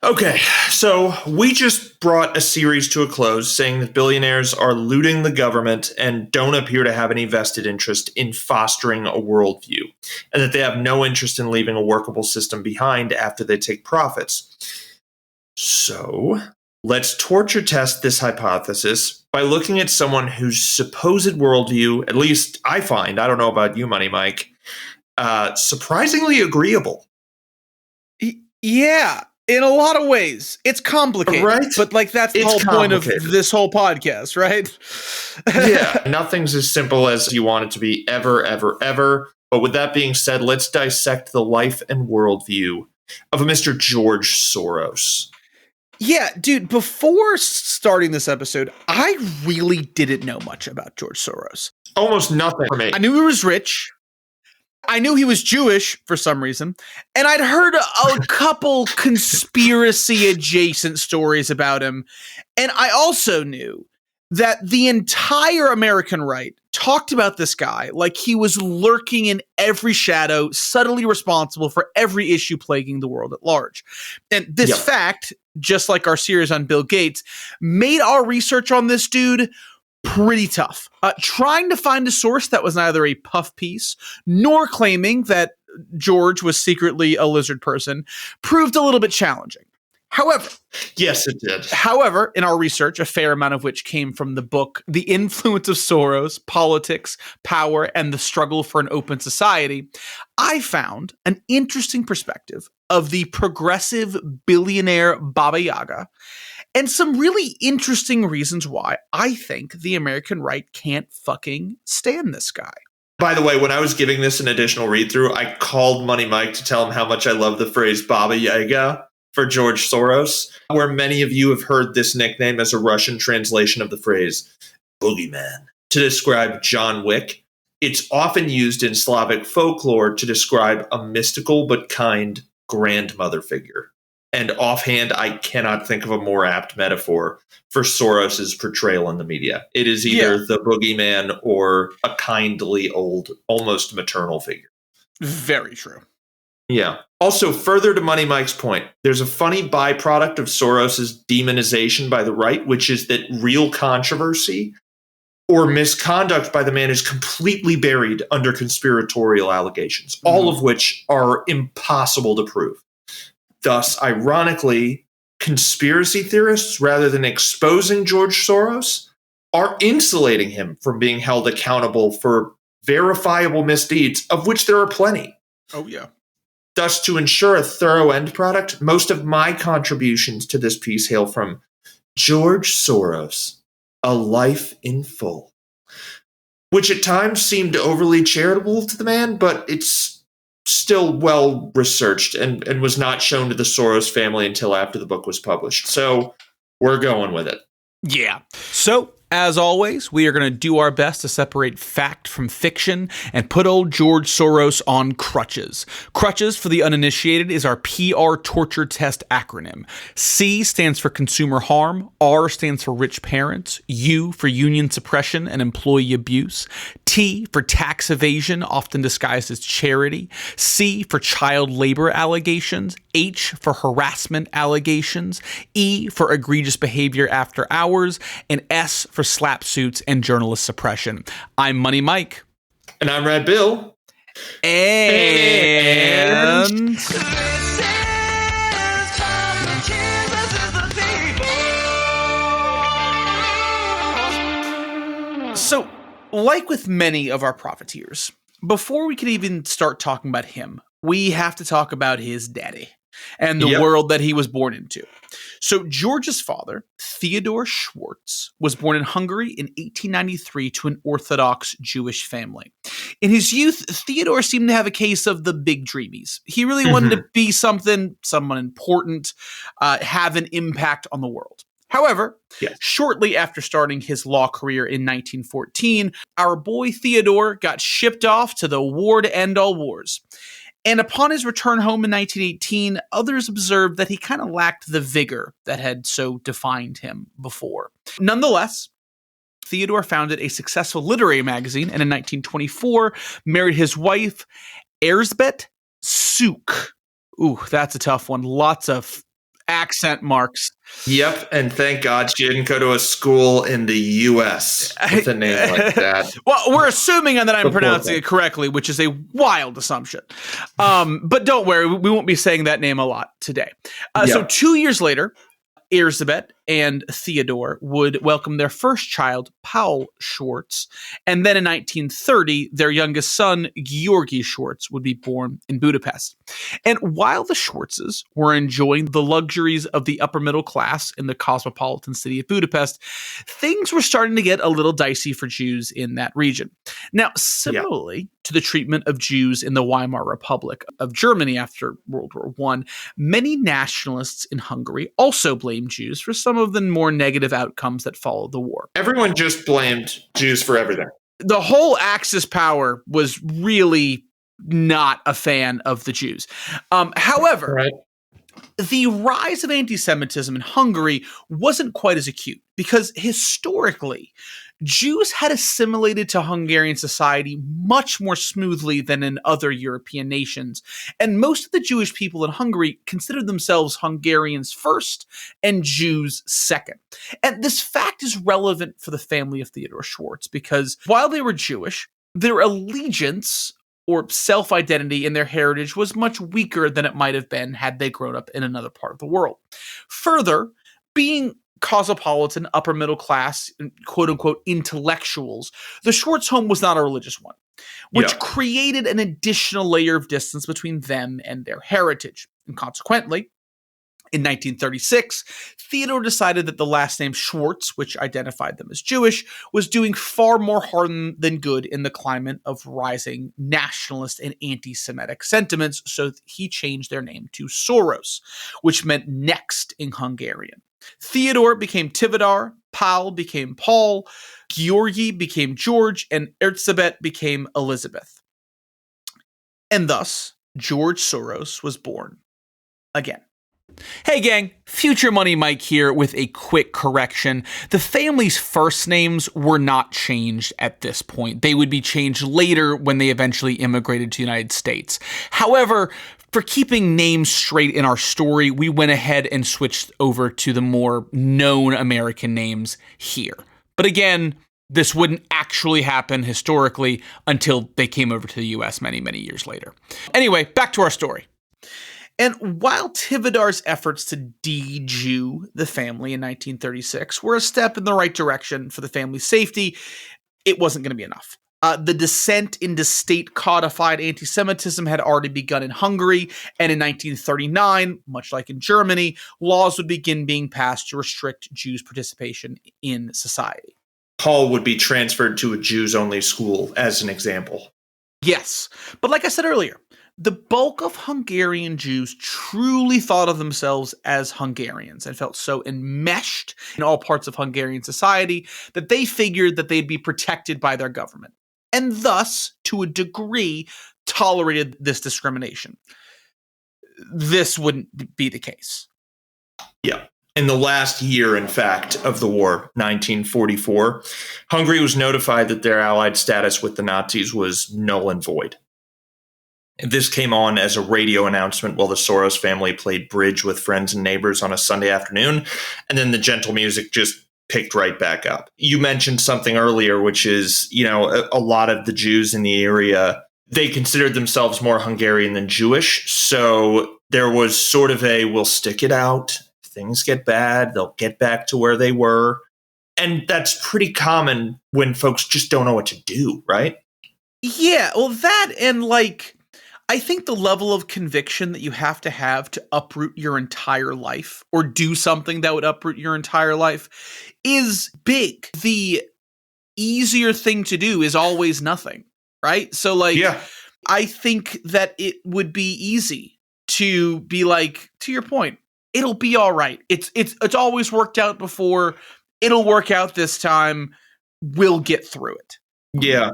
Okay, so we just brought a series to a close saying that billionaires are looting the government and don't appear to have any vested interest in fostering a worldview, and that they have no interest in leaving a workable system behind after they take profits. So, let's torture test this hypothesis by looking at someone whose supposed worldview, at least I find, I don't know about you, Money Mike, surprisingly agreeable. Yeah. In a lot of ways, it's complicated, right? But that's the whole point of this whole podcast, right? Yeah, nothing's as simple as you want it to be ever, ever, ever. But with that being said, let's dissect the life and worldview of a Mr. George Soros. Yeah, dude, before starting this episode, I really didn't know much about George Soros. Almost nothing for me. I knew he was rich. I knew he was Jewish for some reason, and I'd heard a couple conspiracy-adjacent stories about him, and I also knew that the entire American right talked about this guy like he was lurking in every shadow, subtly responsible for every issue plaguing the world at large. And this fact, just like our series on Bill Gates, made our research on this dude pretty tough. Trying to find a source that was neither a puff piece nor claiming that George was secretly a lizard person proved a little bit challenging. However, yes, it did. However, in our research, a fair amount of which came from the book The Influence of Soros, Politics, Power, and the Struggle for an Open Society, I found an interesting perspective of the progressive billionaire Baba Yaga, and some really interesting reasons why I think the American right can't fucking stand this guy. By the way, when I was giving this an additional read-through, I called Money Mike to tell him how much I love the phrase Baba Yaga for George Soros, where many of you have heard this nickname as a Russian translation of the phrase boogeyman to describe John Wick. It's often used in Slavic folklore to describe a mystical but kind grandmother figure. And offhand, I cannot think of a more apt metaphor for Soros's portrayal in the media. It is either the boogeyman or a kindly old, almost maternal figure. Very true. Yeah. Also, further to Money Mike's point, there's a funny byproduct of Soros's demonization by the right, which is that real controversy or misconduct by the man is completely buried under conspiratorial allegations, all of which are impossible to prove. Thus, ironically, conspiracy theorists, rather than exposing George Soros, are insulating him from being held accountable for verifiable misdeeds, of which there are plenty. Oh, yeah. Thus, to ensure a thorough end product, most of my contributions to this piece hail from George Soros, A Life in Full, which at times seemed overly charitable to the man, but it's still well researched and was not shown to the Soros family until after the book was published. So we're going with it. Yeah. So, as always, we are going to do our best to separate fact from fiction and put old George Soros on crutches. Crutches, for the uninitiated, is our PR torture test acronym. C stands for consumer harm, R stands for rich parents, U for union suppression and employee abuse, T for tax evasion, often disguised as charity, C for child labor allegations, H for harassment allegations, E for egregious behavior after hours, and S for slap suits and journalist suppression. I'm Money Mike. And I'm Red Bill. And so, like with many of our profiteers, before we can even start talking about him, we have to talk about his daddy and the world that he was born into. So George's father, Theodore Schwartz, was born in Hungary in 1893 to an Orthodox Jewish family. In his youth, Theodore seemed to have a case of the big dreamies. He really wanted to be someone important, have an impact on the world. However, shortly after starting his law career in 1914, our boy Theodore got shipped off to the war to end all wars. And upon his return home in 1918, others observed that he kind of lacked the vigor that had so defined him before. Nonetheless, Theodore founded a successful literary magazine, and in 1924 married his wife, Erzbet Suk. Ooh, that's a tough one. Lots of accent marks. Yep, and thank God she didn't go to a school in the U.S. with a name like that. Well, we're assuming that I'm pronouncing it correctly, which is a wild assumption. But don't worry, we won't be saying that name a lot today. So 2 years later, Elizabeth and Theodore would welcome their first child, Paul Schwartz, and then in 1930, their youngest son, Georgi Schwartz, would be born in Budapest. And while the Schwartzes were enjoying the luxuries of the upper middle class in the cosmopolitan city of Budapest, things were starting to get a little dicey for Jews in that region. Now, similarly to the treatment of Jews in the Weimar Republic of Germany after World War I, many nationalists in Hungary also blamed Jews for some of the more negative outcomes that followed the war. Everyone just blamed Jews for everything. The whole Axis power was really not a fan of the Jews. However, the rise of anti-Semitism in Hungary wasn't quite as acute because historically, Jews had assimilated to Hungarian society much more smoothly than in other European nations, and most of the Jewish people in Hungary considered themselves Hungarians first and Jews second. And this fact is relevant for the family of Theodore Schwartz because while they were Jewish, their allegiance or self-identity in their heritage was much weaker than it might have been had they grown up in another part of the world. Further, being cosmopolitan, upper middle class, quote unquote intellectuals, the Schwartz home was not a religious one, which created an additional layer of distance between them and their heritage. And consequently, in 1936, Theodore decided that the last name Schwartz, which identified them as Jewish, was doing far more harm than good in the climate of rising nationalist and anti-Semitic sentiments, so he changed their name to Soros, which meant next in Hungarian. Theodore became Tivadar, Paul became Paul, Georgi became George, and Elizabeth became Elizabeth. And thus, George Soros was born again. Hey gang, Future Money Mike here with a quick correction. The family's first names were not changed at this point. They would be changed later when they eventually immigrated to the United States. However, for keeping names straight in our story, we went ahead and switched over to the more known American names here. But again, this wouldn't actually happen historically until they came over to the US many, many years later. Anyway, back to our story. And while Tivadar's efforts to de-Jew the family in 1936 were a step in the right direction for the family's safety, it wasn't going to be enough. The descent into state-codified anti-Semitism had already begun in Hungary, and in 1939, much like in Germany, laws would begin being passed to restrict Jews' participation in society. Paul would be transferred to a Jews-only school, as an example. Yes, but like I said earlier, the bulk of Hungarian Jews truly thought of themselves as Hungarians and felt so enmeshed in all parts of Hungarian society that they figured that they'd be protected by their government, and thus, to a degree, tolerated this discrimination. This wouldn't be the case. Yeah. In the last year, in fact, of the war, 1944, Hungary was notified that their allied status with the Nazis was null and void. This came on as a radio announcement while the Soros family played bridge with friends and neighbors on a Sunday afternoon, and then the gentle music just picked right back up. You mentioned something earlier, which is, a lot of the Jews in the area, they considered themselves more Hungarian than Jewish, so there was sort of a, we'll stick it out, if things get bad, they'll get back to where they were, and that's pretty common when folks just don't know what to do, right? Yeah, well, that and I think the level of conviction that you have to uproot your entire life or do something that would uproot your entire life is big. The easier thing to do is always nothing, right? So I think that it would be easy to be like, to your point, it'll be all right. It's always worked out before. It'll work out this time. We'll get through it. Yeah.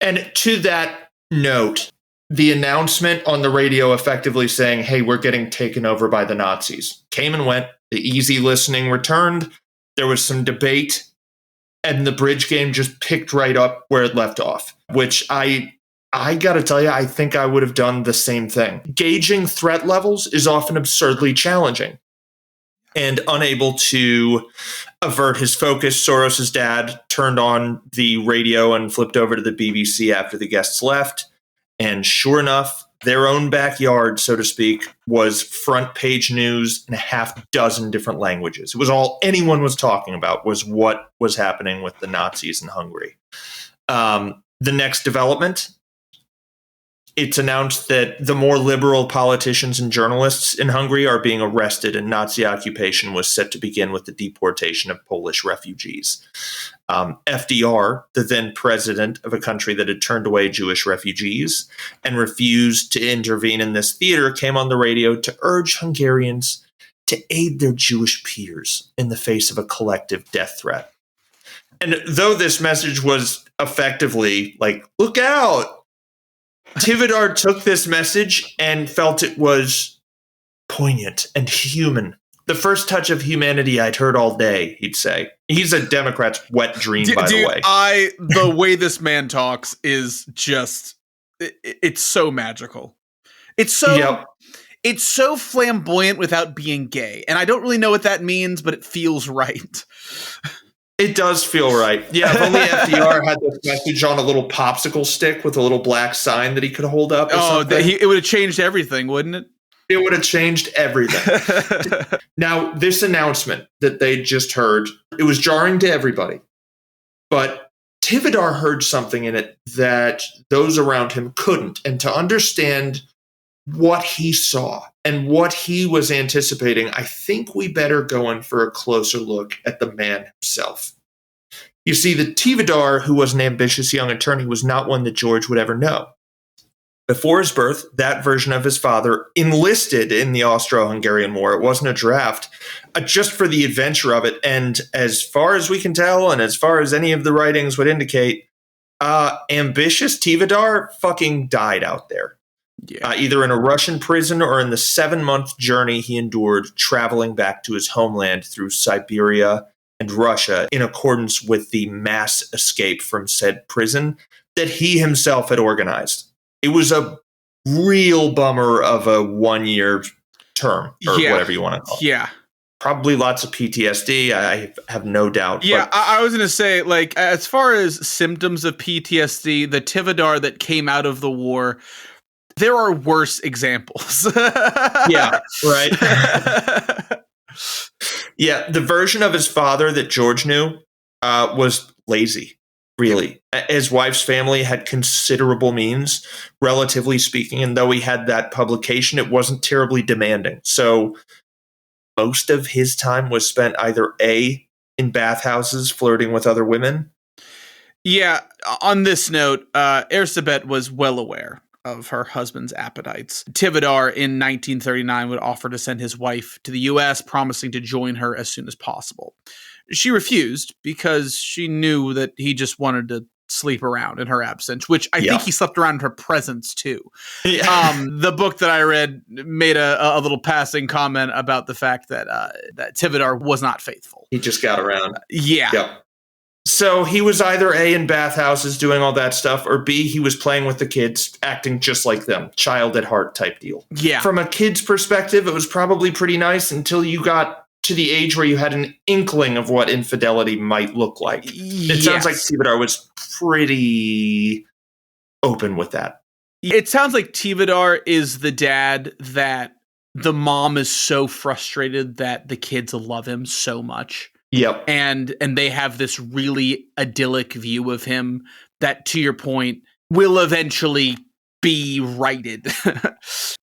And to that note, the announcement on the radio effectively saying, hey, we're getting taken over by the Nazis came and went. The easy listening returned. There was some debate, and the bridge game just picked right up where it left off, which I got to tell you, I think I would have done the same thing. Gauging threat levels is often absurdly challenging. And unable to avert his focus, Soros' dad turned on the radio and flipped over to the BBC after the guests left. And sure enough, their own backyard, so to speak, was front page news in a half dozen different languages. It was all anyone was talking about was what was happening with the Nazis in Hungary. The next development, it's announced that the more liberal politicians and journalists in Hungary are being arrested, and Nazi occupation was set to begin with the deportation of Polish refugees. FDR, the then president of a country that had turned away Jewish refugees and refused to intervene in this theater, came on the radio to urge Hungarians to aid their Jewish peers in the face of a collective death threat. And though this message was effectively like, look out, Tivadar took this message and felt it was poignant and human. The first touch of humanity I'd heard all day, he'd say. He's a Democrat's wet dream, by the way. The way this man talks is just, it's so magical. It's so flamboyant without being gay. And I don't really know what that means, but it feels right. It does feel right. Yeah, if only FDR had this message on a little popsicle stick with a little black sign that he could hold up. It would have changed everything, wouldn't it? It would have changed everything. Now, this announcement that they just heard, it was jarring to everybody. But Tivadar heard something in it that those around him couldn't. And to understand what he saw and what he was anticipating, I think we better go in for a closer look at the man himself. You see, the Tivadar, who was an ambitious young attorney, was not one that George would ever know. Before his birth, that version of his father enlisted in the Austro-Hungarian War. It wasn't a draft, just for the adventure of it. And as far as we can tell, and as far as any of the writings would indicate, ambitious Tivadar fucking died out there. Yeah. Either in a Russian prison or in the 7-month journey he endured traveling back to his homeland through Siberia and Russia in accordance with the mass escape from said prison that he himself had organized. It was a real bummer of a 1-year term or whatever you want to call it. Yeah. Probably lots of PTSD. I have no doubt. Yeah, I was going to say, like, as far as symptoms of PTSD, the Tivadar that came out of the war, there are worse examples. Yeah, right. Yeah, the version of his father that George knew was lazy, really. His wife's family had considerable means, relatively speaking, and though he had that publication, it wasn't terribly demanding. So most of his time was spent either A, in bathhouses flirting with other women. Yeah, on this note, Erzsébet was well aware of her husband's appetites. Tivadar in 1939 would offer to send his wife to the U.S., promising to join her as soon as possible. She refused because she knew that he just wanted to sleep around in her absence, which I think he slept around in her presence too. Yeah. The book that I read made a little passing comment about the fact that that Tivadar was not faithful. He just got around. Yeah. Yep. So he was either A, in bathhouses doing all that stuff, or B, he was playing with the kids, acting just like them, child at heart type deal. Yeah. From a kid's perspective, it was probably pretty nice until you got to the age where you had an inkling of what infidelity might look like. It sounds like Tivadar was pretty open with that. It sounds like Tivadar is the dad that the mom is so frustrated that the kids love him so much. Yep. And they have this really idyllic view of him that, to your point, will eventually be righted.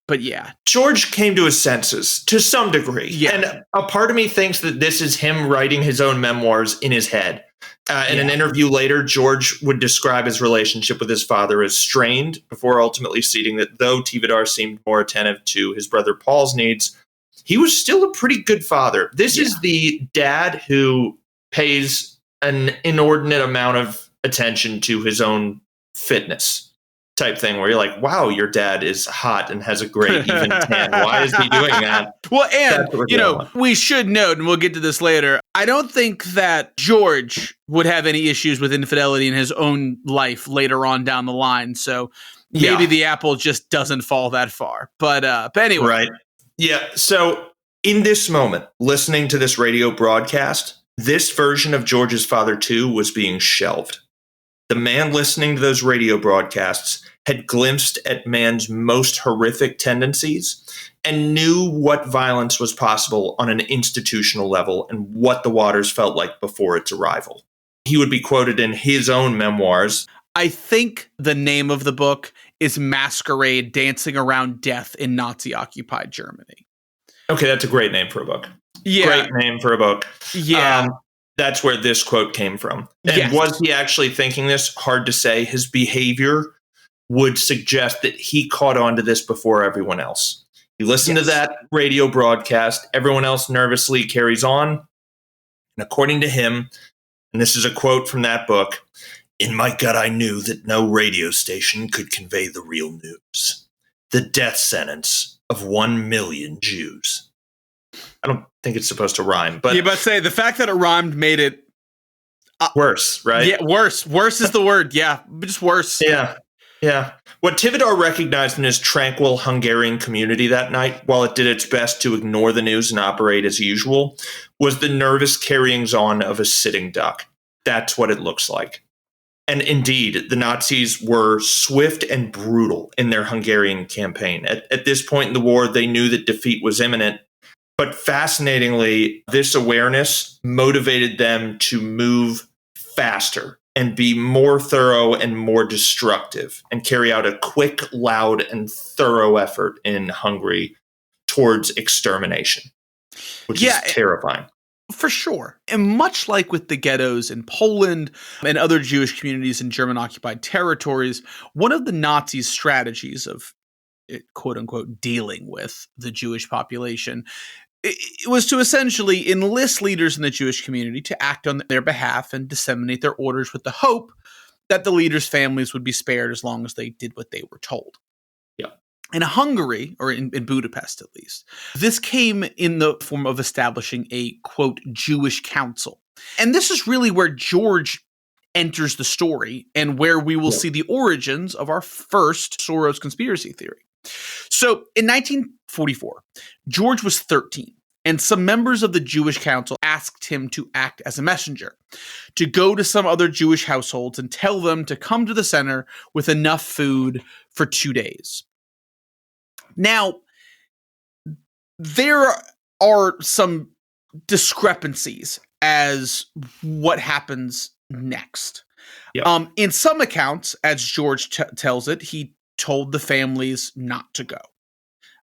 But yeah. George came to his senses to some degree. Yeah. And a part of me thinks that this is him writing his own memoirs in his head. In an interview later, George would describe his relationship with his father as strained, before ultimately stating that though Tivadar seemed more attentive to his brother Paul's needs, he was still a pretty good father. This is the dad who pays an inordinate amount of attention to his own fitness type thing, where you're like, wow, your dad is hot and has a great even tan. Why is he doing that? Well, and, we should note, and we'll get to this later, I don't think that George would have any issues with infidelity in his own life later on down the line. So maybe the apple just doesn't fall that far. But anyway. Right. Yeah, so In this moment, listening to this radio broadcast, this version of George's father, too, was being shelved. The man listening to those radio broadcasts had glimpsed at man's most horrific tendencies and knew what violence was possible on an institutional level and what the waters felt like before its arrival. He would be quoted in his own memoirs. I think the name of the book is Masquerade: Dancing Around Death in Nazi-Occupied Germany. Okay, that's a great name for a book. Yeah. Great name for a book. Yeah. That's where this quote came from. And Yes. Was he actually thinking this? Hard to say. His behavior would suggest that he caught on to this before everyone else. He listened to that radio broadcast. Everyone else nervously carries on. And according to him, and this is a quote from that book, "In my gut, I knew that no radio station could convey the real news. The death sentence of 1 million Jews." I don't think it's supposed to rhyme, but yeah, but say the fact that it rhymed made it worse, right? Yeah, worse. Worse is the word. Yeah, just worse. Yeah. What Tivadar recognized in his tranquil Hungarian community that night, while it did its best to ignore the news and operate as usual, was the nervous carryings on of a sitting duck. That's what it looks like. And indeed, the Nazis were swift and brutal in their Hungarian campaign. At this point in the war, they knew that defeat was imminent. But fascinatingly, this awareness motivated them to move faster and be more thorough and more destructive and carry out a quick, loud, and thorough effort in Hungary towards extermination, which is terrifying. For sure. And much like with the ghettos in Poland and other Jewish communities in German-occupied territories, one of the Nazis' strategies of, quote unquote, dealing with the Jewish population, it was to essentially enlist leaders in the Jewish community to act on their behalf and disseminate their orders with the hope that the leaders' families would be spared as long as they did what they were told. Yeah. In Hungary, or in Budapest at least, this came in the form of establishing a, quote, Jewish council. And this is really where George enters the story and where we will see the origins of our first Soros conspiracy theory. So in 1944, George was 13, and some members of the Jewish council asked him to act as a messenger, to go to some other Jewish households and tell them to come to the center with enough food for 2 days. Now, there are some discrepancies as what happens next. Yep. In some accounts, as George tells it, he told the families not to go.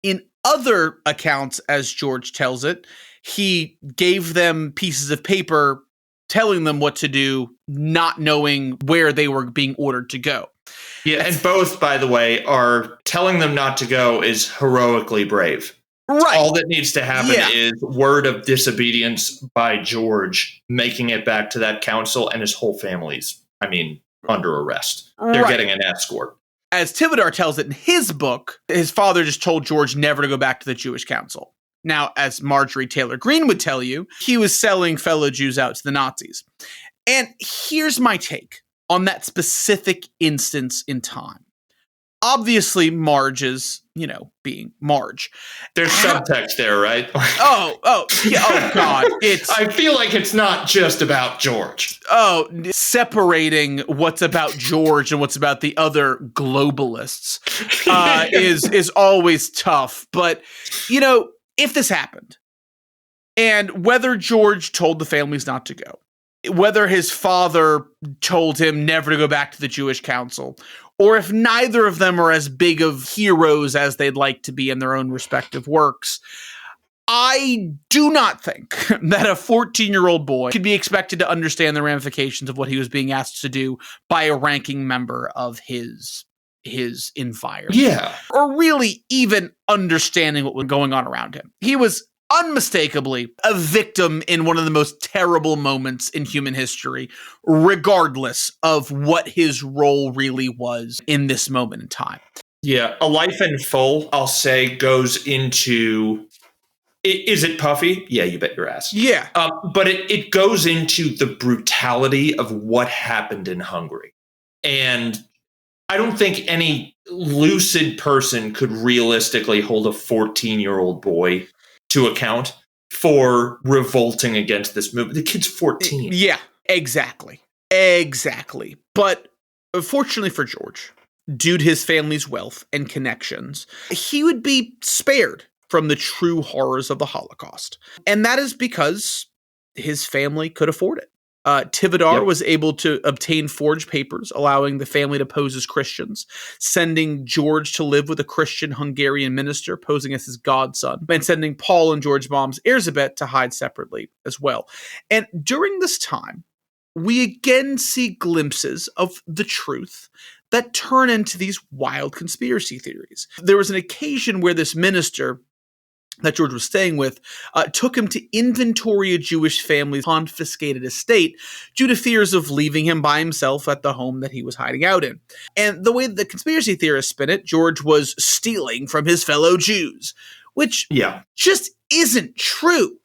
In other accounts, as George tells it, he gave them pieces of paper telling them what to do, not knowing where they were being ordered to go. Yeah, and both, by the way, are telling them not to go is heroically brave. Right. All that needs to happen is word of disobedience by George making it back to that council, and his whole family's, under arrest. They're getting an escort. As Tivadar tells it in his book, his father just told George never to go back to the Jewish council. Now, as Marjorie Taylor Greene would tell you, he was selling fellow Jews out to the Nazis. And here's my take on that specific instance in time. Obviously, Marge is, being Marge. There's subtext there, right? Oh, God. I feel like it's not just about George. Oh, separating what's about George and what's about the other globalists is always tough. But, if this happened, and whether George told the families not to go, whether his father told him never to go back to the Jewish council, or if neither of them are as big of heroes as they'd like to be in their own respective works, I do not think that a 14-year-old boy could be expected to understand the ramifications of what he was being asked to do by a ranking member of his environment. Yeah. Or really even understanding what was going on around him. He was unmistakably a victim in one of the most terrible moments in human history, regardless of what his role really was in this moment in time. Yeah, A Life in Full, I'll say, goes into... Is it puffy? Yeah, you bet your ass. Yeah. But it goes into the brutality of what happened in Hungary. And I don't think any lucid person could realistically hold a 14-year-old boy to account for revolting against this movement. The kid's 14. Yeah, exactly. Exactly. But fortunately for George, due to his family's wealth and connections, he would be spared from the true horrors of the Holocaust. And that is because his family could afford it. Tivadar was able to obtain forged papers, allowing the family to pose as Christians, sending George to live with a Christian Hungarian minister posing as his godson, and sending Paul and George's moms, Erzsébet, to hide separately as well. And during this time, we again see glimpses of the truth that turn into these wild conspiracy theories. There was an occasion where this minister that George was staying with took him to inventory a Jewish family's confiscated estate due to fears of leaving him by himself at the home that he was hiding out in. And the way the conspiracy theorists spin it, George was stealing from his fellow Jews, which just isn't true.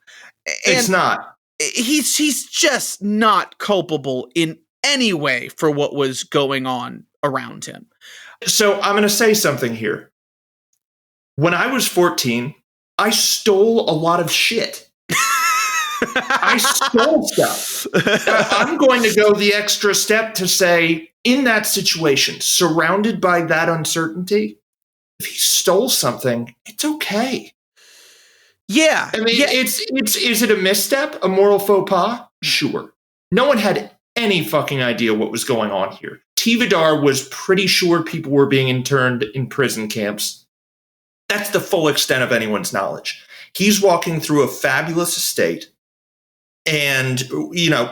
And it's not. He's just not culpable in any way for what was going on around him. So I'm going to say something here. When I was 14, I stole a lot of shit. I stole stuff. I'm going to go the extra step to say, in that situation, surrounded by that uncertainty, if he stole something, it's okay. Yeah. I mean, is it a misstep, a moral faux pas? Sure. No one had any fucking idea what was going on here. Tivadar was pretty sure people were being interned in prison camps. That's the full extent of anyone's knowledge. He's walking through a fabulous estate and,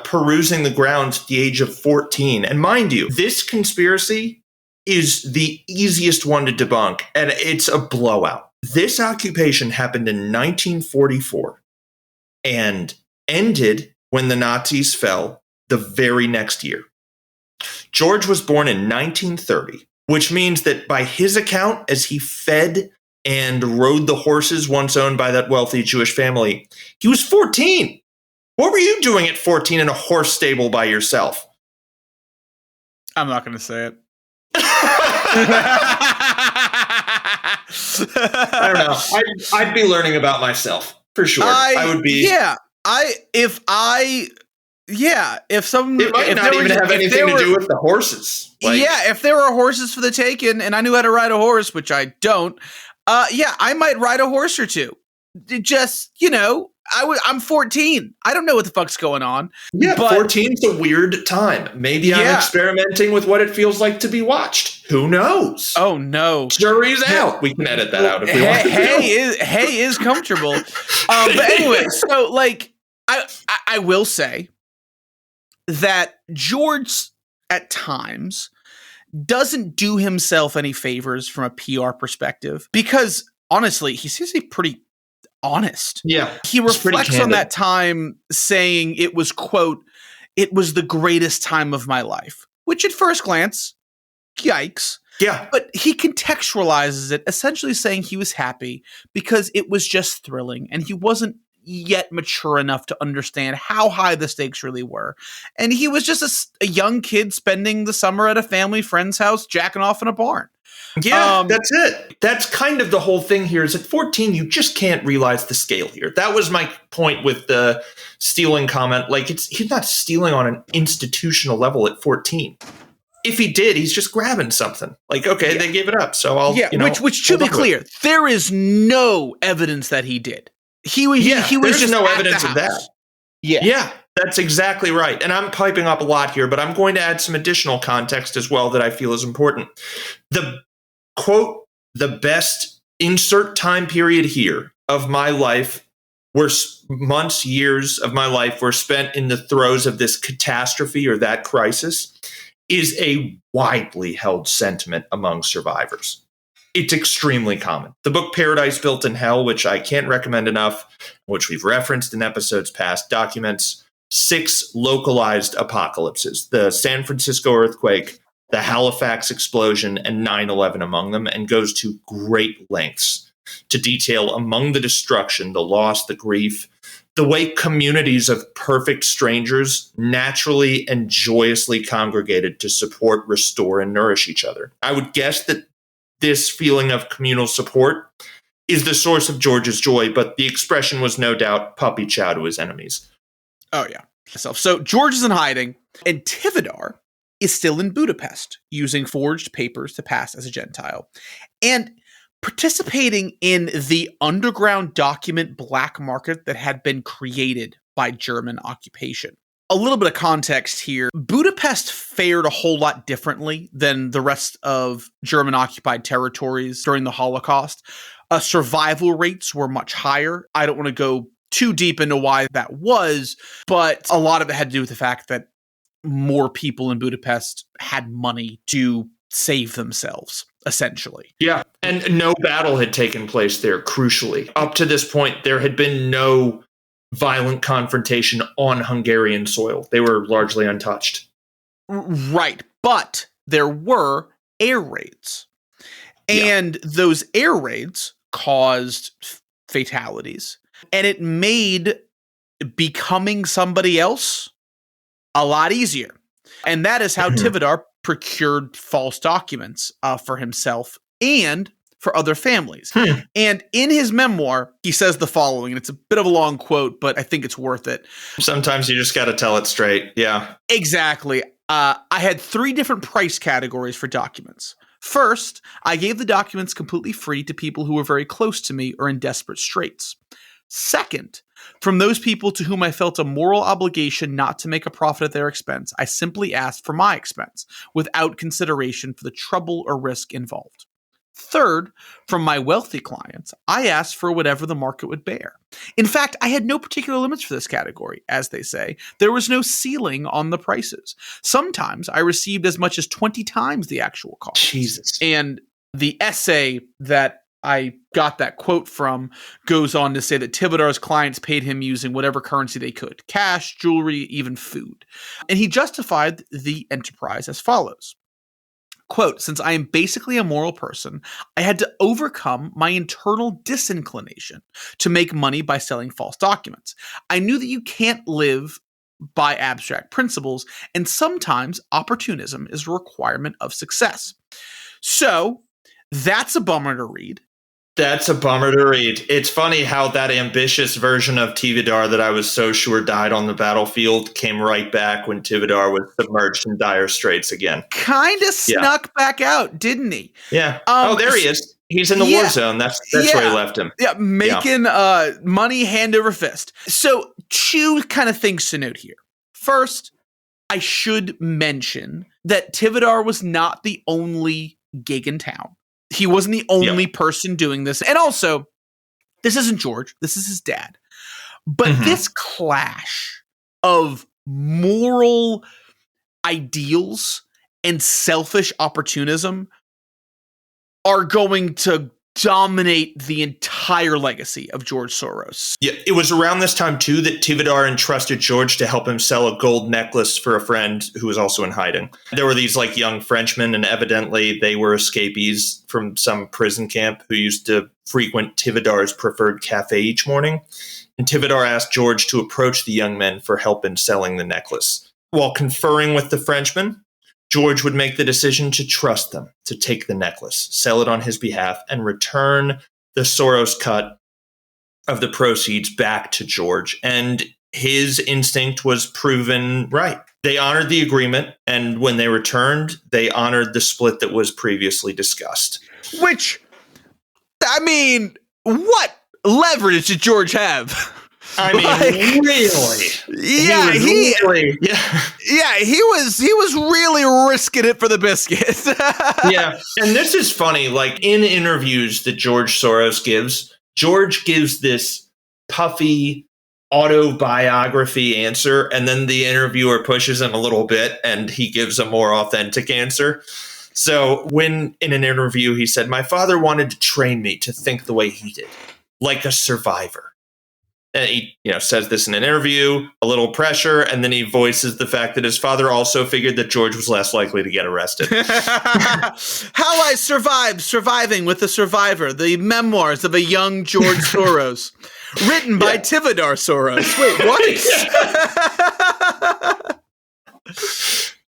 perusing the grounds at the age of 14. And mind you, this conspiracy is the easiest one to debunk, and it's a blowout. This occupation happened in 1944 and ended when the Nazis fell the very next year. George was born in 1930, which means that by his account, as he fed and rode the horses once owned by that wealthy Jewish family, he was 14. What were you doing at 14 in a horse stable by yourself? I'm not going to say it. I don't know. I'd be learning about myself for sure. I would be. Yeah. If some, it might not even have anything to do with the horses. If there were horses for the taking and I knew how to ride a horse, which I don't, I might ride a horse or two. Just, I'm 14. I don't know what the fuck's going on. Yeah, 14's a weird time. Maybe I'm experimenting with what it feels like to be watched. Who knows? Oh, no. Jury's out. We can edit that out if we want to. Hay is comfortable. But anyway, so, I will say that George, at times, doesn't do himself any favors from a PR perspective because, honestly, he seems to be pretty honest. Yeah. He reflects on that time saying it was, quote, "It was the greatest time of my life," which at first glance, yikes. Yeah. But he contextualizes it, essentially saying he was happy because it was just thrilling and he wasn't yet mature enough to understand how high the stakes really were. And he was just a young kid spending the summer at a family friend's house, jacking off in a barn. Yeah, that's it. That's kind of the whole thing here is at 14, you just can't realize the scale here. That was my point with the stealing comment. He's not stealing on an institutional level at 14. If he did, he's just grabbing something. They gave it up. So I'll, which to be clear, there is no evidence that he did. He was just no at evidence the of that. house. Yeah. Yeah, that's exactly right. And I'm piping up a lot here, but I'm going to add some additional context as well that I feel is important. The quote, the best insert time period here of my life were months, years of my life were spent in the throes of this catastrophe or that crisis is a widely held sentiment among survivors. It's extremely common. The book Paradise Built in Hell, which I can't recommend enough, which we've referenced in episodes past, documents 6 localized apocalypses, the San Francisco earthquake, the Halifax explosion, and 9/11 among them, and goes to great lengths to detail among the destruction, the loss, the grief, the way communities of perfect strangers naturally and joyously congregated to support, restore, and nourish each other. I would guess that this feeling of communal support is the source of George's joy, but the expression was no doubt puppy chow to his enemies. Oh, yeah. So George is in hiding, and Tivadar is still in Budapest, using forged papers to pass as a Gentile, and participating in the underground document black market that had been created by German occupation. A little bit of context here. Budapest fared a whole lot differently than the rest of German-occupied territories during the Holocaust. Survival rates were much higher. I don't want to go too deep into why that was, but a lot of it had to do with the fact that more people in Budapest had money to save themselves, essentially. Yeah, and no battle had taken place there, crucially. Up to this point, there had been no violent confrontation on Hungarian soil. They were largely untouched. Right, but there were air raids. And those air raids caused fatalities. And it made becoming somebody else a lot easier. And that is how Tivadar procured false documents for himself and for other families. And in his memoir, he says the following, and it's a bit of a long quote, but I think it's worth it. Sometimes you just got to tell it straight. Yeah. Exactly. I had 3 different price categories for documents. First, I gave the documents completely free to people who were very close to me or in desperate straits. Second, from those people to whom I felt a moral obligation not to make a profit at their expense, I simply asked for my expense, without consideration for the trouble or risk involved. Third, from my wealthy clients, I asked for whatever the market would bear. In fact, I had no particular limits for this category, as they say. There was no ceiling on the prices. Sometimes I received as much as 20 times the actual cost. Jesus. And the essay that I got that quote from goes on to say that Tivadar's clients paid him using whatever currency they could: cash, jewelry, even food. And he justified the enterprise as follows. Quote, since I am basically a moral person, I had to overcome my internal disinclination to make money by selling false documents. I knew that you can't live by abstract principles, and sometimes opportunism is a requirement of success. So that's a bummer to read. That's a bummer to read. It's funny how that ambitious version of Tivadar that I was so sure died on the battlefield came right back when Tivadar was submerged in dire straits again. Kind of snuck back out, didn't he? Yeah. There he is. He's in the war zone. That's where he left him. Yeah, making money hand over fist. So 2 kind of things to note here. First, I should mention that Tivadar was not the only gig in town. He wasn't the only person doing this. And also, this isn't George. This is his dad. But this clash of moral ideals and selfish opportunism are going to dominate the entire legacy of George Soros. Yeah, it was around this time, too, that Tivadar entrusted George to help him sell a gold necklace for a friend who was also in hiding. There were these young Frenchmen, and evidently they were escapees from some prison camp who used to frequent Tivadar's preferred cafe each morning. And Tivadar asked George to approach the young men for help in selling the necklace. While conferring with the Frenchmen, George would make the decision to trust them to take the necklace, sell it on his behalf, and return the Soros cut of the proceeds back to George. And his instinct was proven right. They honored the agreement, and when they returned, they honored the split that was previously discussed. Which, I mean, what leverage did George have? I mean, really? Yeah, he was really risking it for the biscuit. Yeah, and this is funny. In interviews that George Soros gives, George gives this puffy autobiography answer, and then the interviewer pushes him a little bit, and he gives a more authentic answer. So when in an interview he said, "My father wanted to train me to think the way he did, like a survivor." And he, says this in an interview, a little pressure, and then he voices the fact that his father also figured that George was less likely to get arrested. How I Survived Surviving with a Survivor, the memoirs of a young George Soros, written by Tivadar Soros. Wait, what?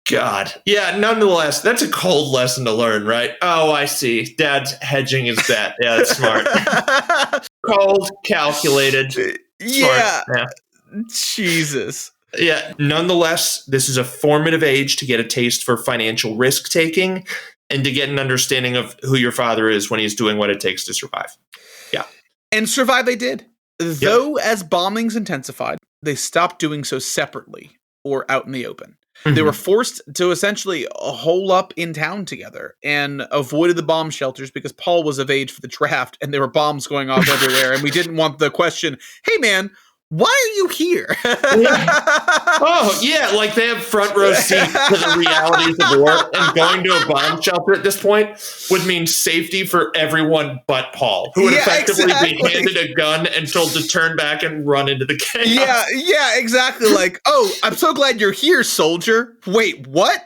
God. Yeah, nonetheless, that's a cold lesson to learn, right? Oh, I see. Dad's hedging his bet. Yeah, that's smart. Cold, calculated. Yeah. Smart. Yeah. Jesus. Yeah. Nonetheless, this is a formative age to get a taste for financial risk taking and to get an understanding of who your father is when he's doing what it takes to survive. Yeah. And survive they did. Though as bombings intensified, they stopped doing so separately or out in the open. They were forced to essentially hole up in town together and avoided the bomb shelters because Paul was of age for the draft and there were bombs going off everywhere. And we didn't want the question, hey, man, why are you here? Oh, yeah. Like they have front row seat to the realities of war. And going to a bomb shelter at this point would mean safety for everyone but Paul, who would effectively be handed a gun and told to turn back and run into the chaos. Yeah, exactly. Like, oh, I'm so glad you're here, soldier. Wait, what?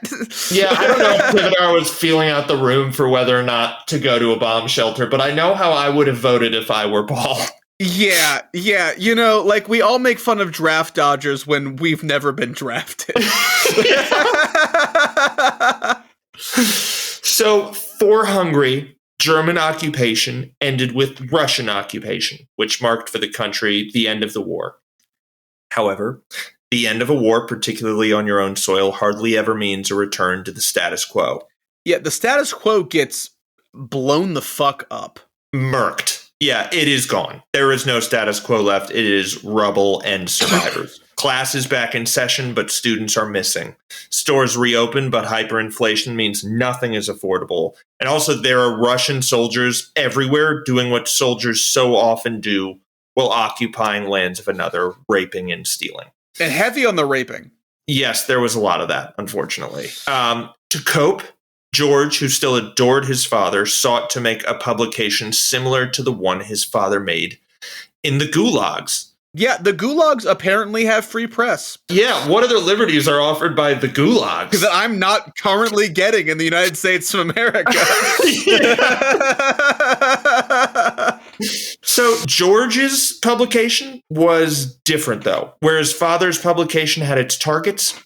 Yeah, I don't know if Pivadar was feeling out the room for whether or not to go to a bomb shelter, but I know how I would have voted if I were Paul. Yeah. You know, like we all make fun of draft dodgers when we've never been drafted. So, for Hungary, German occupation ended with Russian occupation, which marked for the country the end of the war. However, the end of a war, particularly on your own soil, hardly ever means a return to the status quo. Yeah, the status quo gets blown the fuck up. Murked. Yeah, it is gone. There is no status quo left. It is rubble and survivors. Class is back in session, but students are missing. Stores reopen, but hyperinflation means nothing is affordable. And also, there are Russian soldiers everywhere doing what soldiers so often do while occupying lands of another, raping and stealing. And heavy on the raping. Yes, there was a lot of that, unfortunately. To cope, George, who still adored his father, sought to make a publication similar to the one his father made in the gulags. Yeah, the gulags apparently have free press. Yeah, what other liberties are offered by the gulags? That I'm not currently getting in the United States of America. So George's publication was different, though. Whereas father's publication had its targets,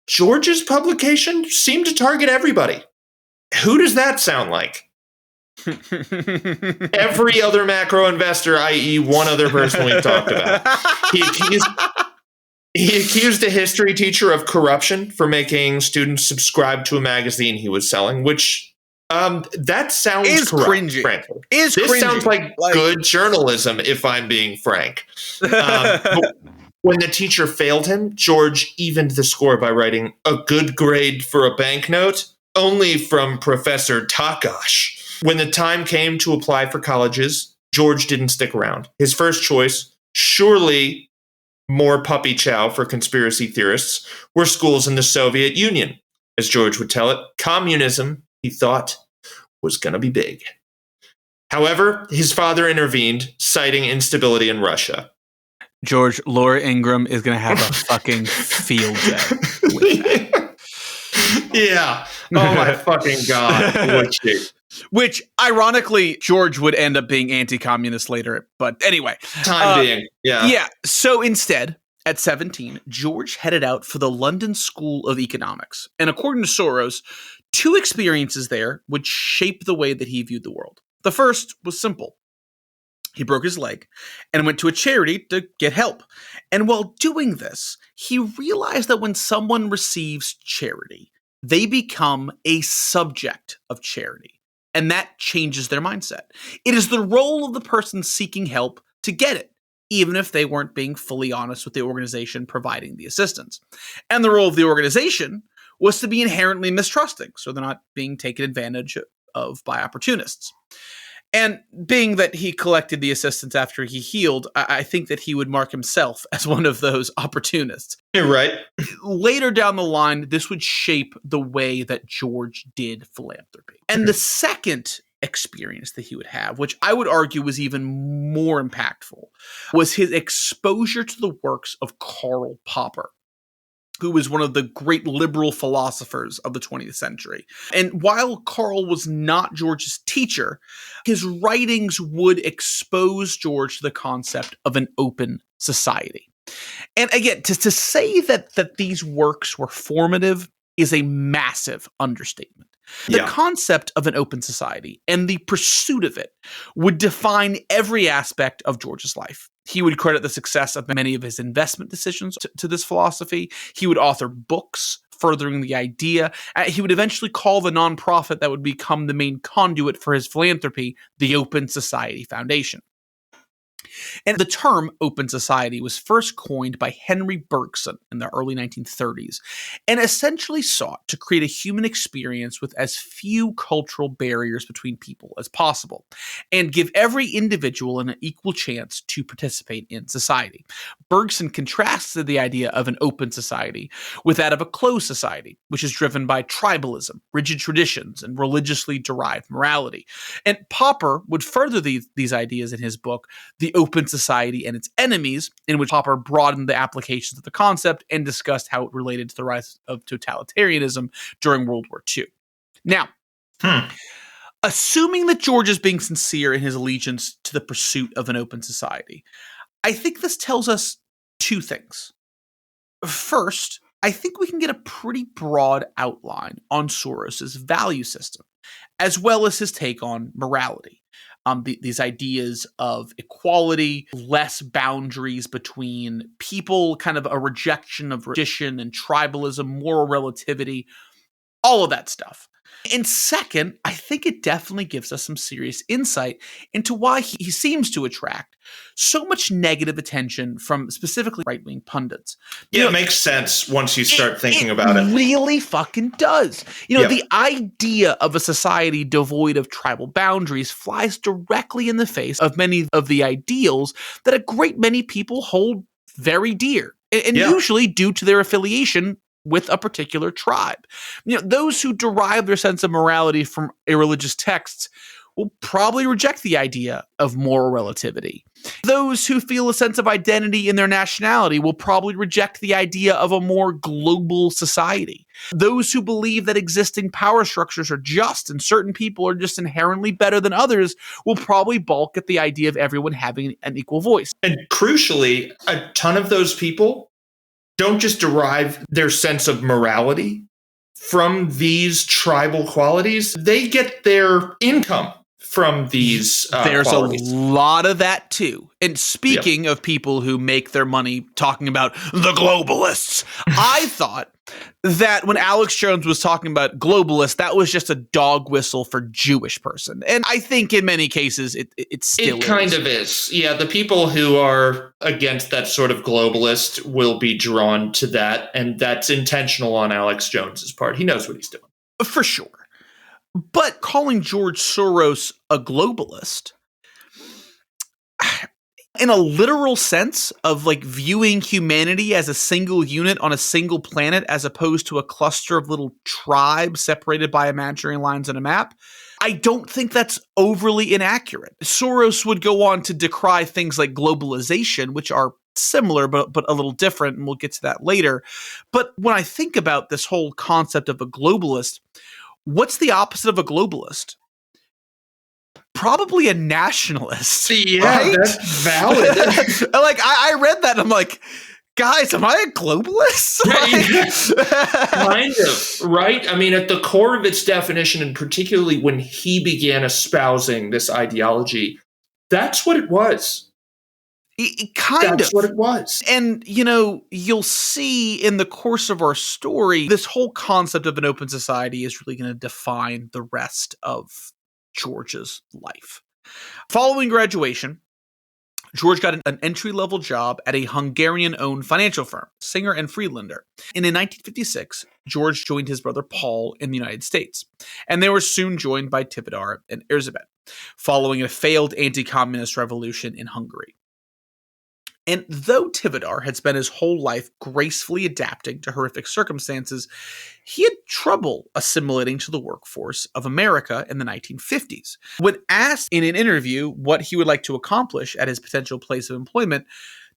George's publication seemed to target everybody. Who does that sound like? Every other macro investor, i.e. one other person we've talked about. He accused a history teacher of corruption for making students subscribe to a magazine he was selling, which that sounds corrupt, cringy. Frankly. This cringy. Sounds like good journalism, if I'm being frank. When the teacher failed him, George evened the score by writing a good grade for a banknote, only from Professor Takash. When the time came to apply for colleges, George didn't stick around. His first choice, surely more puppy chow for conspiracy theorists, were schools in the Soviet Union. As George would tell it, communism, he thought, was going to be big. However, his father intervened, citing instability in Russia. George, Laura Ingraham is going to have a fucking field day with that. Yeah. Oh my fucking God. Which, ironically, George would end up being anti-communist later. But anyway. Time being. Yeah. Yeah. So instead, at 17, George headed out for the London School of Economics. And according to Soros, 2 experiences there would shape the way that he viewed the world. The first was simple. He broke his leg and went to a charity to get help. And while doing this, he realized that when someone receives charity, they become a subject of charity. And that changes their mindset. It is the role of the person seeking help to get it, even if they weren't being fully honest with the organization providing the assistance. And the role of the organization was to be inherently mistrusting, so they're not being taken advantage of by opportunists. And being that he collected the assistance after he healed, I think that he would mark himself as one of those opportunists. You're right. Later down the line, this would shape the way that George did philanthropy. And the second experience that he would have, which I would argue was even more impactful, was his exposure to the works of Karl Popper, who was one of the great liberal philosophers of the 20th century. And while Karl was not George's teacher, his writings would expose George to the concept of an open society. And again, to say that these works were formative is a massive understatement. The concept of an open society and the pursuit of it would define every aspect of George's life. He would credit the success of many of his investment decisions to this philosophy. He would author books furthering the idea. He would eventually call the nonprofit that would become the main conduit for his philanthropy the Open Society Foundation. And the term open society was first coined by Henry Bergson in the early 1930s and essentially sought to create a human experience with as few cultural barriers between people as possible and give every individual an equal chance to participate in society. Bergson contrasted the idea of an open society with that of a closed society, which is driven by tribalism, rigid traditions, and religiously derived morality. And Popper would further these ideas in his book, The Open Society and Its Enemies, in which Popper broadened the applications of the concept and discussed how it related to the rise of totalitarianism during World War II. Now, assuming that George is being sincere in his allegiance to the pursuit of an open society, I think this tells us two things. First, I think we can get a pretty broad outline on Soros's value system, as well as his take on morality. These ideas of equality, less boundaries between people, kind of a rejection of tradition and tribalism, moral relativity, all of that stuff. And second, I think it definitely gives us some serious insight into why he seems to attract so much negative attention from specifically right-wing pundits. It makes sense once you start thinking about it. It really fucking does. The idea of a society devoid of tribal boundaries flies directly in the face of many of the ideals that a great many people hold very dear, and usually due to their affiliation with a particular tribe. Those who derive their sense of morality from irreligious texts will probably reject the idea of moral relativity. Those who feel a sense of identity in their nationality will probably reject the idea of a more global society. Those who believe that existing power structures are just and certain people are just inherently better than others will probably balk at the idea of everyone having an equal voice. And crucially, a ton of those people don't just derive their sense of morality from these tribal qualities. They get their income from these There's qualities. A lot of that too. And speaking of people who make their money talking about the globalists, I thought that when Alex Jones was talking about globalists, that was just a dog whistle for Jewish person. And I think in many cases it still is. It kind of is. Yeah, the people who are against that sort of globalist will be drawn to that, and that's intentional on Alex Jones's part. He knows what he's doing. For sure. But calling George Soros a globalist, in a literal sense of viewing humanity as a single unit on a single planet as opposed to a cluster of little tribes separated by imaginary lines on a map, I don't think that's overly inaccurate. Soros would go on to decry things like globalization, which are similar but a little different, and we'll get to that later. But when I think about this whole concept of a globalist, what's the opposite of a globalist? Probably a nationalist. Yeah, right? That's valid. I read that and I'm like, guys, am I a globalist? Kind of, right? I mean, at the core of its definition, and particularly when he began espousing this ideology, that's what it was. That's what it was. And, you'll see in the course of our story, this whole concept of an open society is really going to define the rest of George's life. Following graduation, George got an entry-level job at a Hungarian-owned financial firm, Singer and Friedlander. And in 1956, George joined his brother Paul in the United States, and they were soon joined by Tivadar and Erzsébet, following a failed anti-communist revolution in Hungary. And though Tivadar had spent his whole life gracefully adapting to horrific circumstances, he had trouble assimilating to the workforce of America in the 1950s. When asked in an interview what he would like to accomplish at his potential place of employment,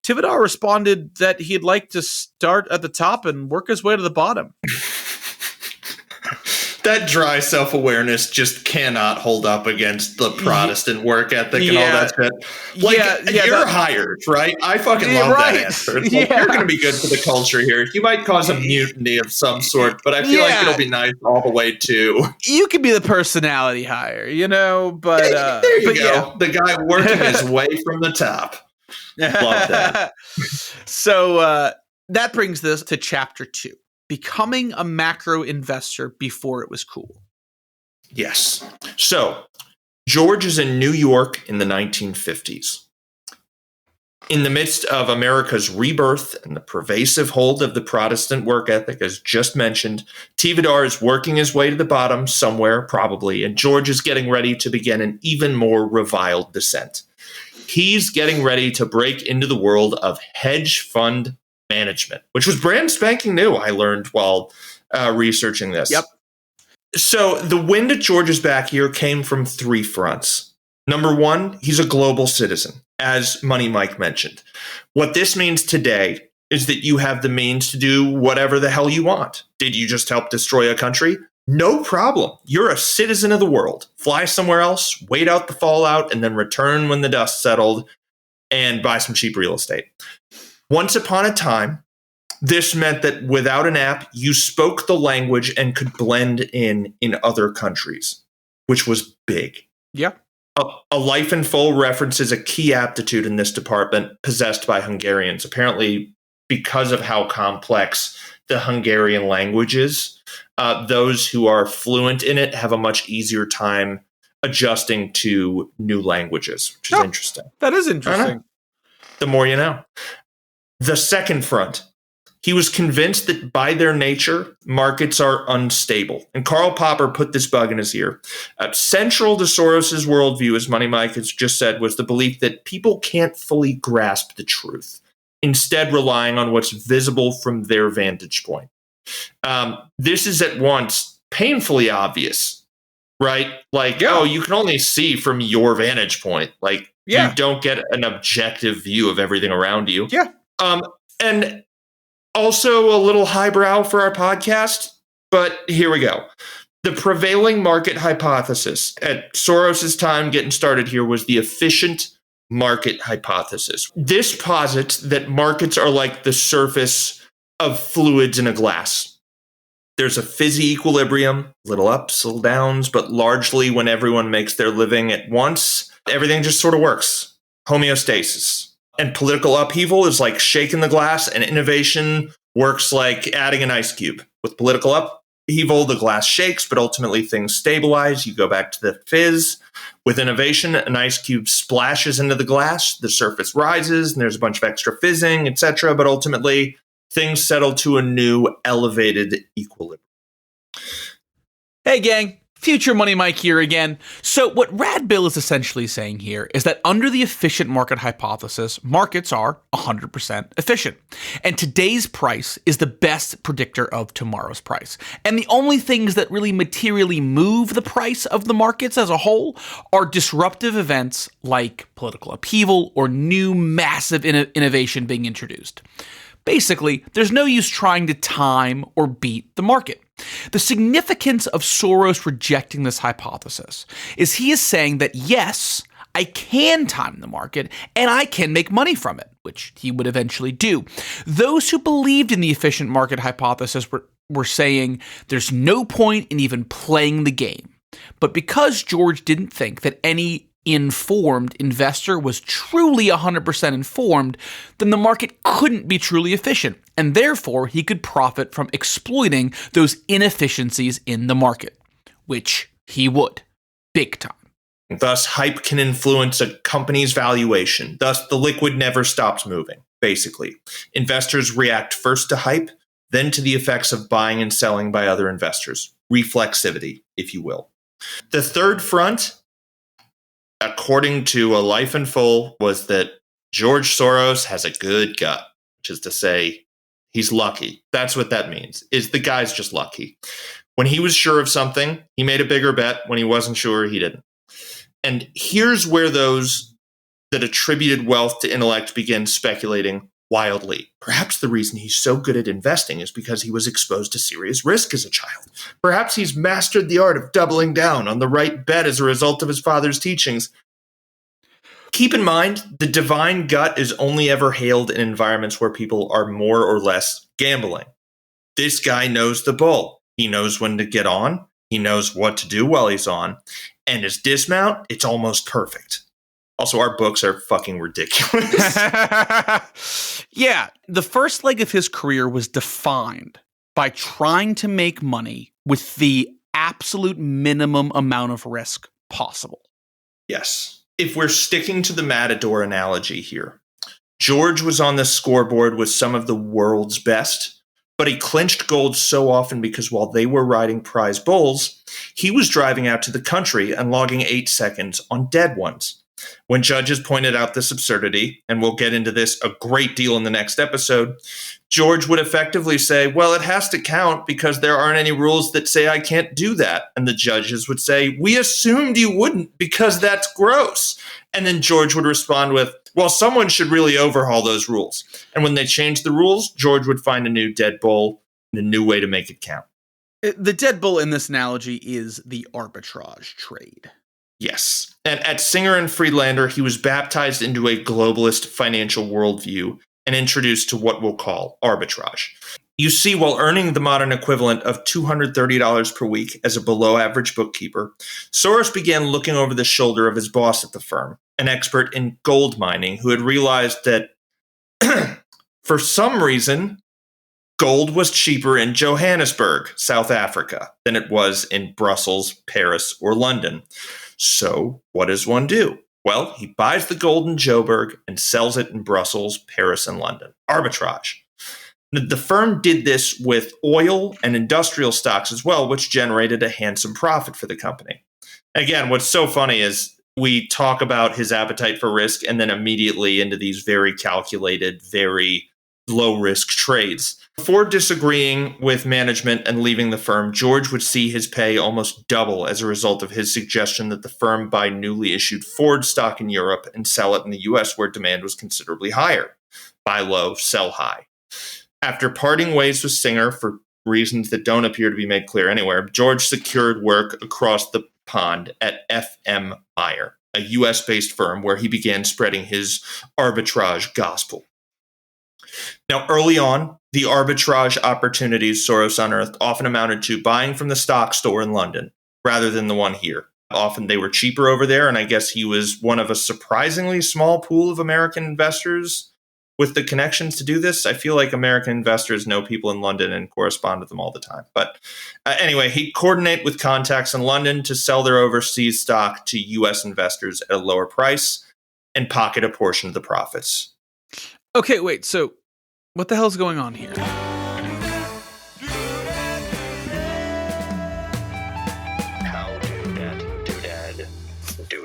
Tivadar responded that he'd like to start at the top and work his way to the bottom. That dry self-awareness just cannot hold up against the Protestant work ethic and all that shit. Like, you're hired, right? I fucking love that answer. It's like, you're going to be good for the culture here. You might cause a mutiny of some sort, but I feel like it'll be nice all the way too. You could be the personality hire, but there you go. The guy working his way from the top. Love that. So that brings this to chapter 2. Becoming a macro investor before it was cool. Yes. So, George is in New York in the 1950s. In the midst of America's rebirth and the pervasive hold of the Protestant work ethic, as just mentioned, Tivadar is working his way to the bottom somewhere, probably, and George is getting ready to begin an even more reviled descent. He's getting ready to break into the world of hedge fund management, which was brand spanking new, I learned while researching this. Yep. So the wind at George's back here came from 3 fronts. Number 1, he's a global citizen, as Money Mike mentioned. What this means today is that you have the means to do whatever the hell you want. Did you just help destroy a country? No problem. You're a citizen of the world. Fly somewhere else, wait out the fallout, and then return when the dust settled and buy some cheap real estate. Once upon a time, this meant that without an app, you spoke the language and could blend in other countries, which was big. Yeah. A Life in Full references a key aptitude in this department possessed by Hungarians. Apparently, because of how complex the Hungarian language is, those who are fluent in it have a much easier time adjusting to new languages, which is interesting. That is interesting. The more you know. The second front, he was convinced that by their nature, markets are unstable. And Karl Popper put this bug in his ear. Central to Soros's worldview, as Money Mike has just said, was the belief that people can't fully grasp the truth, instead relying on what's visible from their vantage point. This is at once painfully obvious, right? Like, you can only see from your vantage point. Like, you don't get an objective view of everything around you. Yeah. And also a little highbrow for our podcast, but here we go. The prevailing market hypothesis at Soros's time getting started here was the efficient market hypothesis. This posits that markets are like the surface of fluids in a glass. There's a fizzy equilibrium, little ups, little downs, but largely when everyone makes their living at once, everything just sort of works. Homeostasis. And political upheaval is like shaking the glass, and innovation works like adding an ice cube. With political upheaval, the glass shakes, but ultimately things stabilize. You go back to the fizz. With innovation, an ice cube splashes into the glass, the surface rises, and there's a bunch of extra fizzing, etc. But ultimately, things settle to a new elevated equilibrium. Hey, gang. Future Money Mike here again. So what Rad Bill is essentially saying here is that under the efficient market hypothesis, markets are 100% efficient. And today's price is the best predictor of tomorrow's price. And the only things that really materially move the price of the markets as a whole are disruptive events like political upheaval or new massive innovation being introduced. Basically, there's no use trying to time or beat the market. The significance of Soros rejecting this hypothesis is he is saying that yes, I can time the market and I can make money from it, which he would eventually do. Those who believed in the efficient market hypothesis were saying there's no point in even playing the game. But because George didn't think that any informed investor was truly 100% informed, then the market couldn't be truly efficient, and therefore he could profit from exploiting those inefficiencies in the market, which he would, big time. Thus, hype can influence a company's valuation. Thus, the liquid never stops moving, basically. Investors react first to hype, then to the effects of buying and selling by other investors. Reflexivity, if you will. The third front, according to A Life in Full, was that George Soros has a good gut, which is to say, he's lucky. That's what that means, is the guy's just lucky. When he was sure of something, he made a bigger bet. When he wasn't sure, he didn't. And here's where those that attributed wealth to intellect begin speculating wildly. Perhaps the reason he's so good at investing is because he was exposed to serious risk as a child. Perhaps he's mastered the art of doubling down on the right bet as a result of his father's teachings. Keep in mind, the divine gut is only ever hailed in environments where people are more or less gambling. This guy knows the bull. He knows when to get on. He knows what to do while he's on. And his dismount, it's almost perfect. Also, our books are fucking ridiculous. Yeah, the first leg of his career was defined by trying to make money with the absolute minimum amount of risk possible. Yes. If we're sticking to the Matador analogy here, George was on the scoreboard with some of the world's best, but he clinched gold so often because while they were riding prize bulls, he was driving out to the country and logging 8 seconds on dead ones. When judges pointed out this absurdity, and we'll get into this a great deal in the next episode, George would effectively say, well, it has to count because there aren't any rules that say I can't do that. And the judges would say, we assumed you wouldn't because that's gross. And then George would respond with, well, someone should really overhaul those rules. And when they changed the rules, George would find a new dead bull and a new way to make it count. The dead bull in this analogy is the arbitrage trade. Yes. And at Singer and Friedlander, he was baptized into a globalist financial worldview and introduced to what we'll call arbitrage. You see, while earning the modern equivalent of $230 per week as a below-average bookkeeper, Soros began looking over the shoulder of his boss at the firm, an expert in gold mining who had realized that, for some reason, gold was cheaper in Johannesburg, South Africa, than it was in Brussels, Paris, or London. So what does one do? Well, he buys the gold in Joburg and sells it in Brussels, Paris, and London. Arbitrage. The firm did this with oil and industrial stocks as well, which generated a handsome profit for the company. Again, what's so funny is we talk about his appetite for risk and then immediately into these very calculated, very low-risk trades. Before disagreeing with management and leaving the firm, George would see his pay almost double as a result of his suggestion that the firm buy newly issued Ford stock in Europe and sell it in the US where demand was considerably higher. Buy low, sell high. After parting ways with Singer for reasons that don't appear to be made clear anywhere, George secured work across the pond at F.M. Meyer, a US-based firm where he began spreading his arbitrage gospel. Now, early on, the arbitrage opportunities Soros unearthed often amounted to buying from the stock store in London rather than the one here. Often they were cheaper over there, and I guess he was one of a surprisingly small pool of American investors with the connections to do this. I feel like American investors know people in London and correspond with them all the time. But anyway, he'd coordinate with contacts in London to sell their overseas stock to U.S. investors at a lower price and pocket a portion of the profits. Okay, wait, so what the hell's going on here?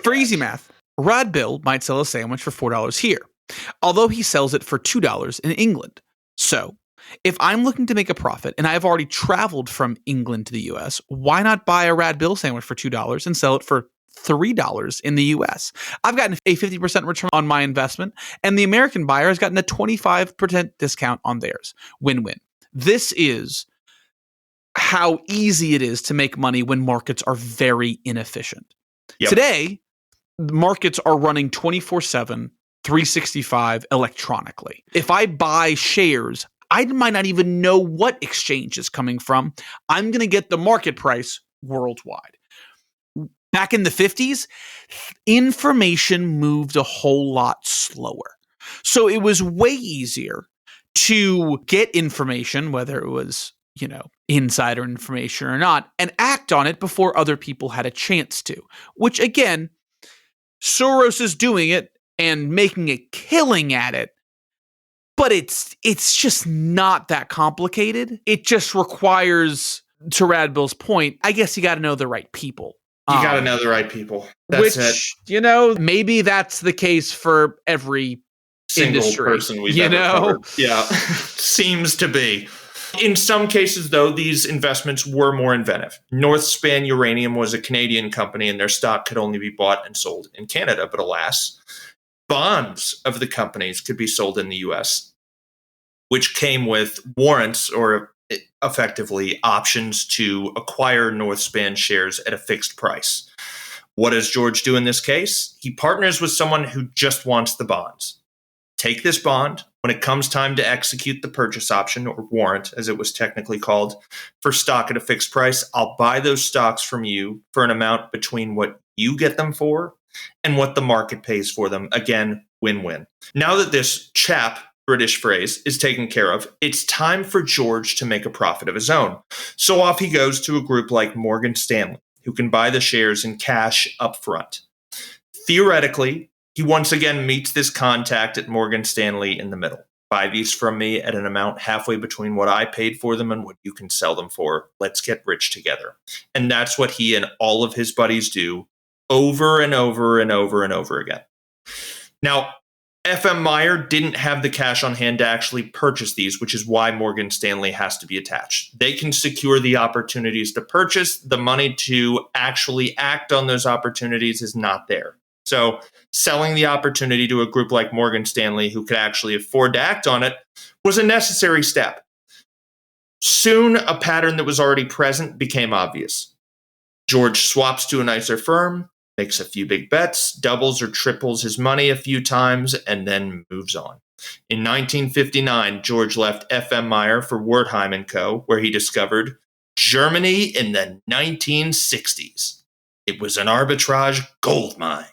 For easy math, Rod Bill might sell a sandwich for $4 here, although he sells it for $2 in England. So, if I'm looking to make a profit and I've already traveled from England to the US, why not buy a Rod Bill sandwich for $2 and sell it for $3 in the US? I've gotten a 50% return on my investment, and the American buyer has gotten a 25% discount on theirs. Win-win. This is how easy it is to make money when markets are very inefficient. Yep. Today, markets are running 24/7, 365 electronically. If I buy shares, I might not even know what exchange is coming from. I'm going to get the market price worldwide. Back in the 50s, information moved a whole lot slower. So it was way easier to get information, whether it was, insider information or not, and act on it before other people had a chance to. Which, again, Soros is doing it and making a killing at it, but it's just not that complicated. It just requires, to Rad Bill's point, I guess you got to know the right people. You got to know the right people. That's it. Maybe that's the case for every single industry, person we've ever covered. Yeah, seems to be. In some cases, though, these investments were more inventive. North Span Uranium was a Canadian company, and their stock could only be bought and sold in Canada. But alas, bonds of the companies could be sold in the U.S. which came with warrants or effectively options to acquire Northspan shares at a fixed price. What does George do in this case? He partners with someone who just wants the bonds. Take this bond. When it comes time to execute the purchase option, or warrant as it was technically called, for stock at a fixed price, I'll buy those stocks from you for an amount between what you get them for and what the market pays for them. Again, win-win. Now that this British phrase, is taken care of, it's time for George to make a profit of his own. So off he goes to a group like Morgan Stanley, who can buy the shares in cash up front. Theoretically, he once again meets this contact at Morgan Stanley in the middle. Buy these from me at an amount halfway between what I paid for them and what you can sell them for. Let's get rich together. And that's what he and all of his buddies do over and over and over and over again. Now, FM Meyer didn't have the cash on hand to actually purchase these, which is why Morgan Stanley has to be attached. They can secure the opportunities to purchase. The money to actually act on those opportunities is not there. So selling the opportunity to a group like Morgan Stanley, who could actually afford to act on it, was a necessary step. Soon, a pattern that was already present became obvious. George swaps to a nicer firm, makes a few big bets, doubles or triples his money a few times, and then moves on. In 1959, George left FM Meyer for Wertheim & Co., where he discovered Germany in the 1960s. It was an arbitrage gold mine.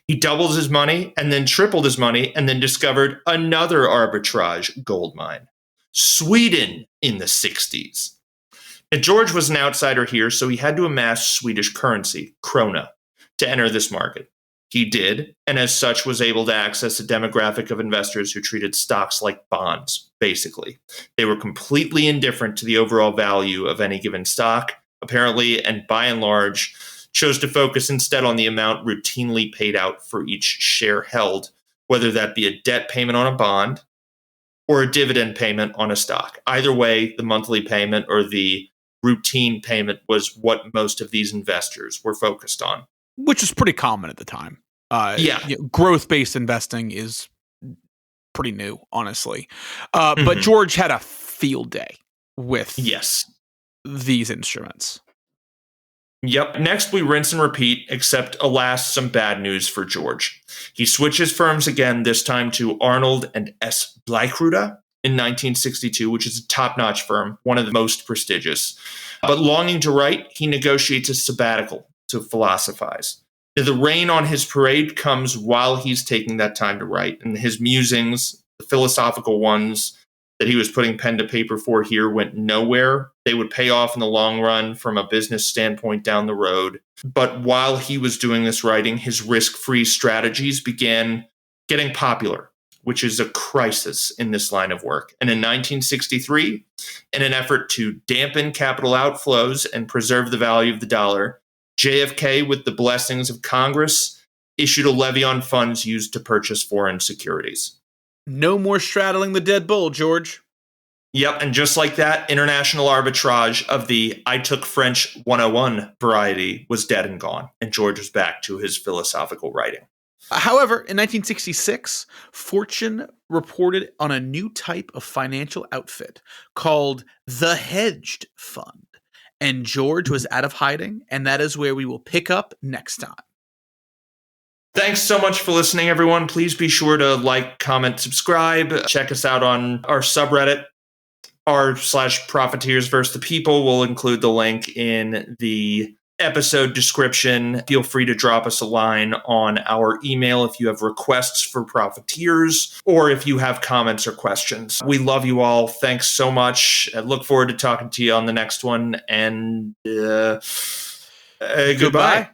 He doubled his money and then tripled his money and then discovered another arbitrage gold mine, Sweden in the 60s. And George was an outsider here, so he had to amass Swedish currency, krona, to enter this market. He did, and as such was able to access a demographic of investors who treated stocks like bonds, basically. They were completely indifferent to the overall value of any given stock, apparently, and by and large, chose to focus instead on the amount routinely paid out for each share held, whether that be a debt payment on a bond or a dividend payment on a stock. Either way, the monthly payment or the routine payment was what most of these investors were focused on. Which was pretty common at the time. Growth-based investing is pretty new, honestly. But George had a field day with these instruments. Yep. Next, we rinse and repeat, except, alas, some bad news for George. He switches firms again, this time to Arnold and S. Bleichruder in 1962, which is a top-notch firm, one of the most prestigious. But longing to write, he negotiates a sabbatical to philosophize. Now, the rain on his parade comes while he's taking that time to write, and his musings, the philosophical ones that he was putting pen to paper for here, went nowhere. They would pay off in the long run from a business standpoint down the road. But while he was doing this writing, his risk-free strategies began getting popular, which is a crisis in this line of work. And in 1963, in an effort to dampen capital outflows and preserve the value of the dollar, JFK, with the blessings of Congress, issued a levy on funds used to purchase foreign securities. No more straddling the dead bull, George. Yep, and just like that, international arbitrage of the I took French 101 variety was dead and gone, and George was back to his philosophical writing. However, in 1966, Fortune reported on a new type of financial outfit called the Hedged Fund, and George was out of hiding, and that is where we will pick up next time. Thanks so much for listening, everyone. Please be sure to like, comment, subscribe. Check us out on our subreddit, r/Profiteers vs. the People. We'll include the link in the episode description. Feel free to drop us a line on our email if you have requests for Profiteers or if you have comments or questions. We love you all. Thanks so much. I look forward to talking to you on the next one. And goodbye.